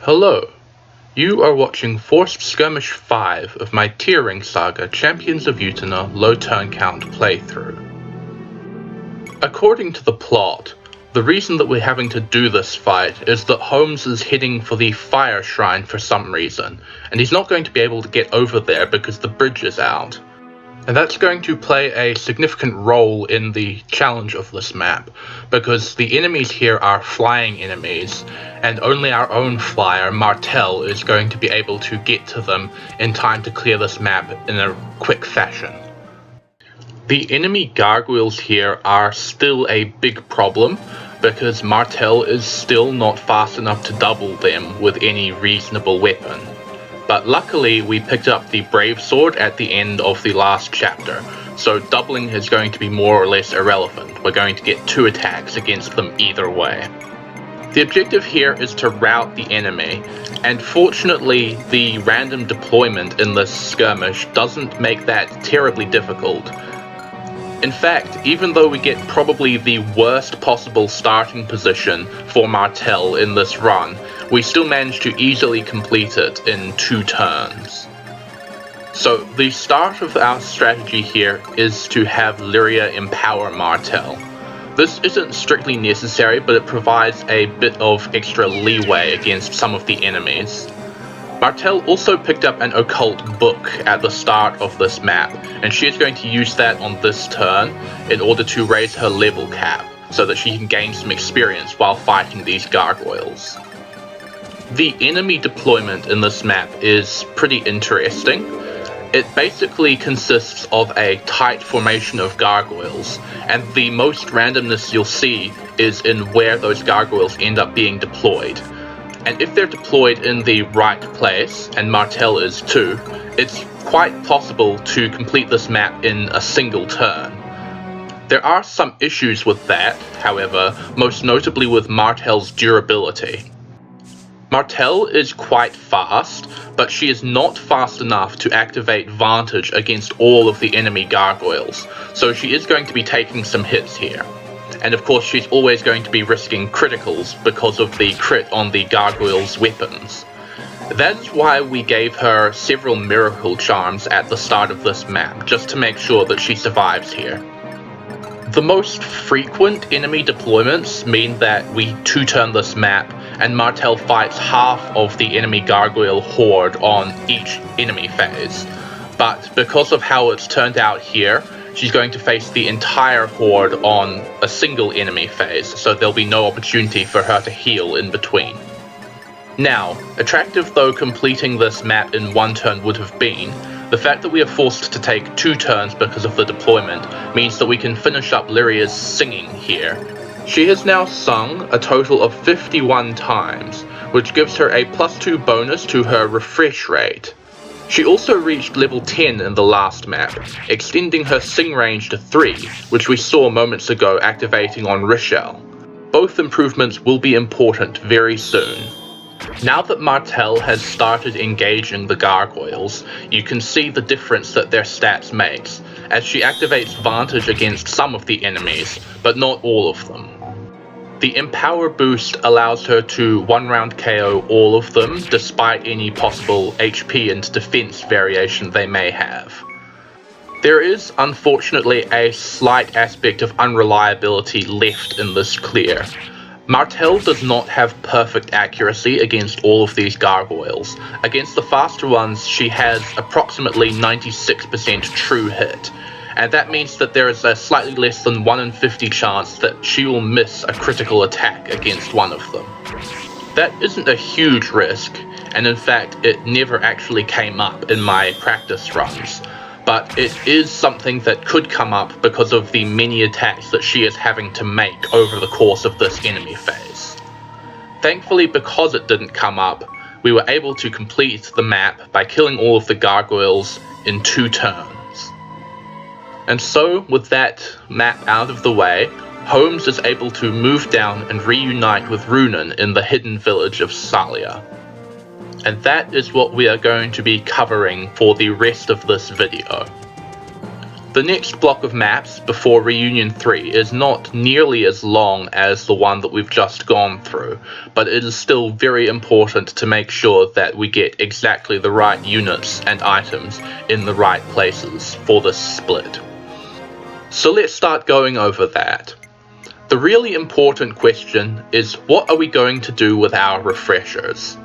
Hello, you are watching Forced Skirmish 5 of my TearRing Saga Champions of Utena low turn count playthrough. According to the plot, the reason that we're having to do this fight is that Holmes is heading for the Fire Shrine for some reason, and he's not going to be able to get over there because the bridge is out. And that's going to play a significant role in the challenge of this map, because the enemies here are flying enemies, and only our own flyer, Martel, is going to be able to get to them in time to clear this map in a quick fashion. The enemy gargoyles here are still a big problem, because Martel is still not fast enough to double them with any reasonable weapon. But luckily we picked up the Brave Sword at the end of the last chapter, so doubling is going to be more or less irrelevant. We're going to get 2 attacks against them either way. The objective here is to rout the enemy, and fortunately the random deployment in this skirmish doesn't make that terribly difficult. In fact, even though we get probably the worst possible starting position for Martel in this run, we still manage to easily complete it in 2 turns. So the start of our strategy here is to have Lyria empower Martel. This isn't strictly necessary, but it provides a bit of extra leeway against some of the enemies. Martel also picked up an occult book at the start of this map, and she is going to use that on this turn in order to raise her level cap, so that she can gain some experience while fighting these gargoyles. The enemy deployment in this map is pretty interesting. It basically consists of a tight formation of gargoyles, and the most randomness you'll see is in where those gargoyles end up being deployed. And if they're deployed in the right place, and Martel is too, it's quite possible to complete this map in a single turn. There are some issues with that, however, most notably with Martel's durability. Martel is quite fast, but she is not fast enough to activate Vantage against all of the enemy gargoyles, so she is going to be taking some hits here. And of course she's always going to be risking criticals because of the crit on the gargoyles' weapons. That's why we gave her several miracle charms at the start of this map, just to make sure that she survives here. The most frequent enemy deployments mean that we 2-turn this map, and Martel fights half of the enemy gargoyle horde on each enemy phase. But because of how it's turned out here, she's going to face the entire horde on a single enemy phase, so there'll be no opportunity for her to heal in between. Now, attractive though completing this map in 1 turn would have been, the fact that we are forced to take 2 turns because of the deployment means that we can finish up Lyria's singing here. She has now sung a total of 51 times, which gives her a +2 bonus to her refresh rate. She also reached level 10 in the last map, extending her sing range to 3, which we saw moments ago activating on Rochelle. Both improvements will be important very soon. Now that Martel has started engaging the gargoyles, you can see the difference that their stats makes, as she activates Vantage against some of the enemies, but not all of them. The Empower boost allows her to 1-round KO all of them, despite any possible HP and defense variation they may have. There is, unfortunately, a slight aspect of unreliability left in this clear. Martel does not have perfect accuracy against all of these gargoyles. Against the faster ones, she has approximately 96% true hit, and that means that there is a slightly less than 1 in 50 chance that she will miss a critical attack against one of them. That isn't a huge risk, and in fact it never actually came up in my practice runs, but it is something that could come up because of the many attacks that she is having to make over the course of this enemy phase. Thankfully, because it didn't come up, we were able to complete the map by killing all of the gargoyles in 2 turns. And so, with that map out of the way, Holmes is able to move down and reunite with Runan in the hidden village of Salia. And that is what we are going to be covering for the rest of this video. The next block of maps before Reunion 3 is not nearly as long as the one that we've just gone through, but it is still very important to make sure that we get exactly the right units and items in the right places for this split. So let's start going over that. The really important question is, what are we going to do with our refreshers?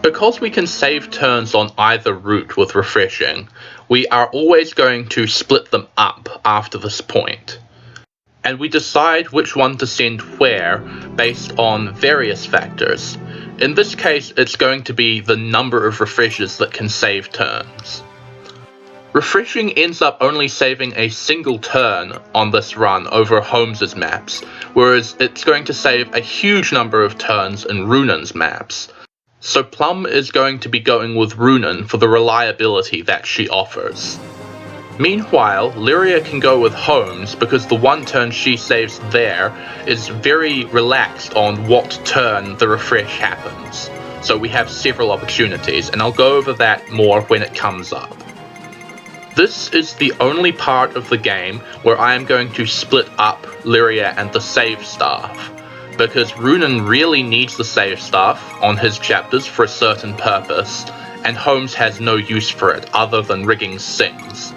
Because we can save turns on either route with refreshing, we are always going to split them up after this point. And we decide which one to send where based on various factors. In this case, it's going to be the number of refreshers that can save turns. Refreshing ends up only saving a single turn on this run over Holmes's maps, whereas it's going to save a huge number of turns in Runan's maps. So Plum is going to be going with Runan for the reliability that she offers. Meanwhile, Lyria can go with Holmes because the one turn she saves there is very relaxed on what turn the refresh happens. So we have several opportunities, and I'll go over that more when it comes up. This is the only part of the game where I am going to split up Lyria and the save staff, because Runan really needs the save staff on his chapters for a certain purpose, and Holmes has no use for it other than rigging sings.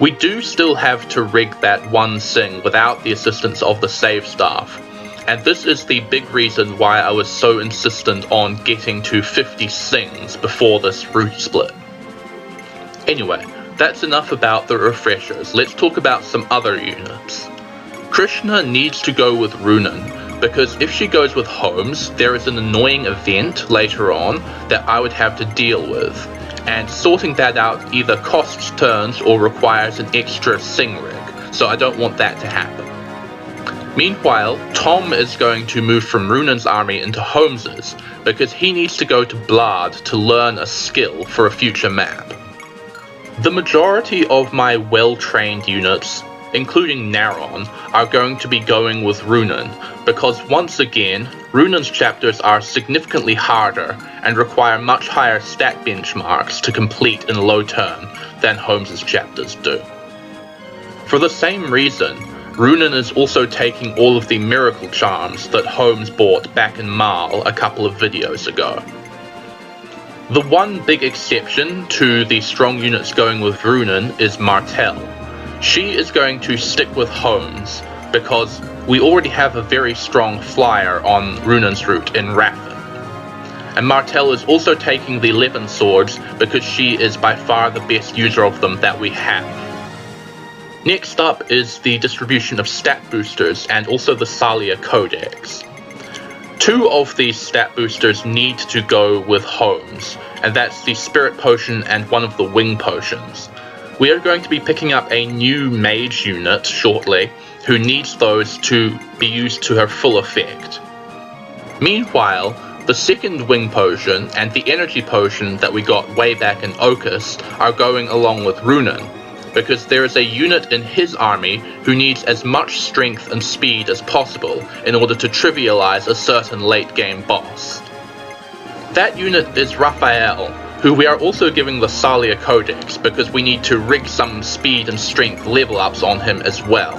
We do still have to rig that one sing without the assistance of the save staff, and this is the big reason why I was so insistent on getting to 50 sings before this route split. Anyway, that's enough about the refreshers. Let's talk about some other units. Krishna needs to go with Runan, because if she goes with Holmes, there is an annoying event later on that I would have to deal with, and sorting that out either costs turns or requires an extra sing rig, so I don't want that to happen. Meanwhile, Tom is going to move from Runan's army into Holmes's, because he needs to go to Blad to learn a skill for a future map. The majority of my well-trained units, including Naron, are going to be going with Runan, because once again, Runan's chapters are significantly harder and require much higher stat benchmarks to complete in a low turn than Holmes's chapters do. For the same reason, Runan is also taking all of the miracle charms that Holmes bought back in Marl a couple of videos ago. The one big exception to the strong units going with Runan is Martel. She is going to stick with Holmes because we already have a very strong flyer on Runan's route in Raffin. And Martel is also taking the 11 swords because she is by far the best user of them that we have. Next up is the distribution of stat boosters and also the Salia Codex. Two of these stat boosters need to go with Holmes, and that's the Spirit Potion and one of the Wing Potions. We are going to be picking up a new mage unit shortly, who needs those to be used to her full effect. Meanwhile, the second Wing Potion and the Energy Potion that we got way back in Ocus are going along with Runan, because there is a unit in his army who needs as much strength and speed as possible in order to trivialize a certain late game boss. That unit is Raphael, who we are also giving the Salia Codex because we need to rig some speed and strength level ups on him as well.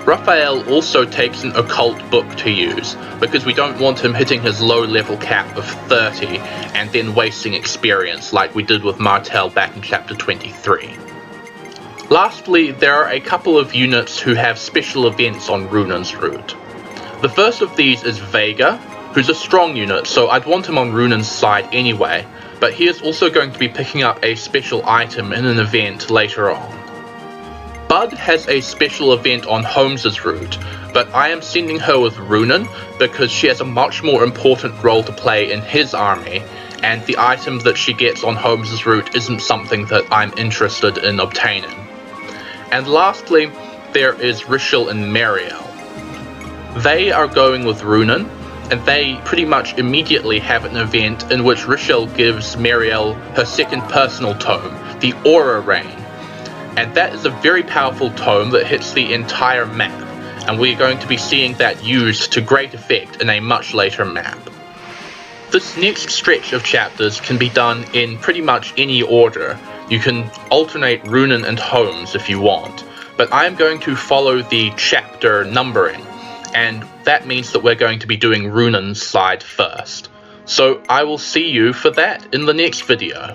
Raphael also takes an occult book to use because we don't want him hitting his low level cap of 30 and then wasting experience like we did with Martel back in chapter 23. Lastly, there are a couple of units who have special events on Runan's route. The first of these is Vega, who's a strong unit, so I'd want him on Runan's side anyway, but he is also going to be picking up a special item in an event later on. Bud has a special event on Holmes's route, but I am sending her with Runan because she has a much more important role to play in his army, and the item that she gets on Holmes's route isn't something that I'm interested in obtaining. And lastly, there is Rishal and Mariel. They are going with Runan, and they pretty much immediately have an event in which Rishal gives Mariel her second personal tome, the Aura Rain. And that is a very powerful tome that hits the entire map, and we're going to be seeing that used to great effect in a much later map. This next stretch of chapters can be done in pretty much any order, You can alternate Runan and Holmes if you want, but I'm going to follow the chapter numbering, and that means that we're going to be doing Runan's side first. So I will see you for that in the next video.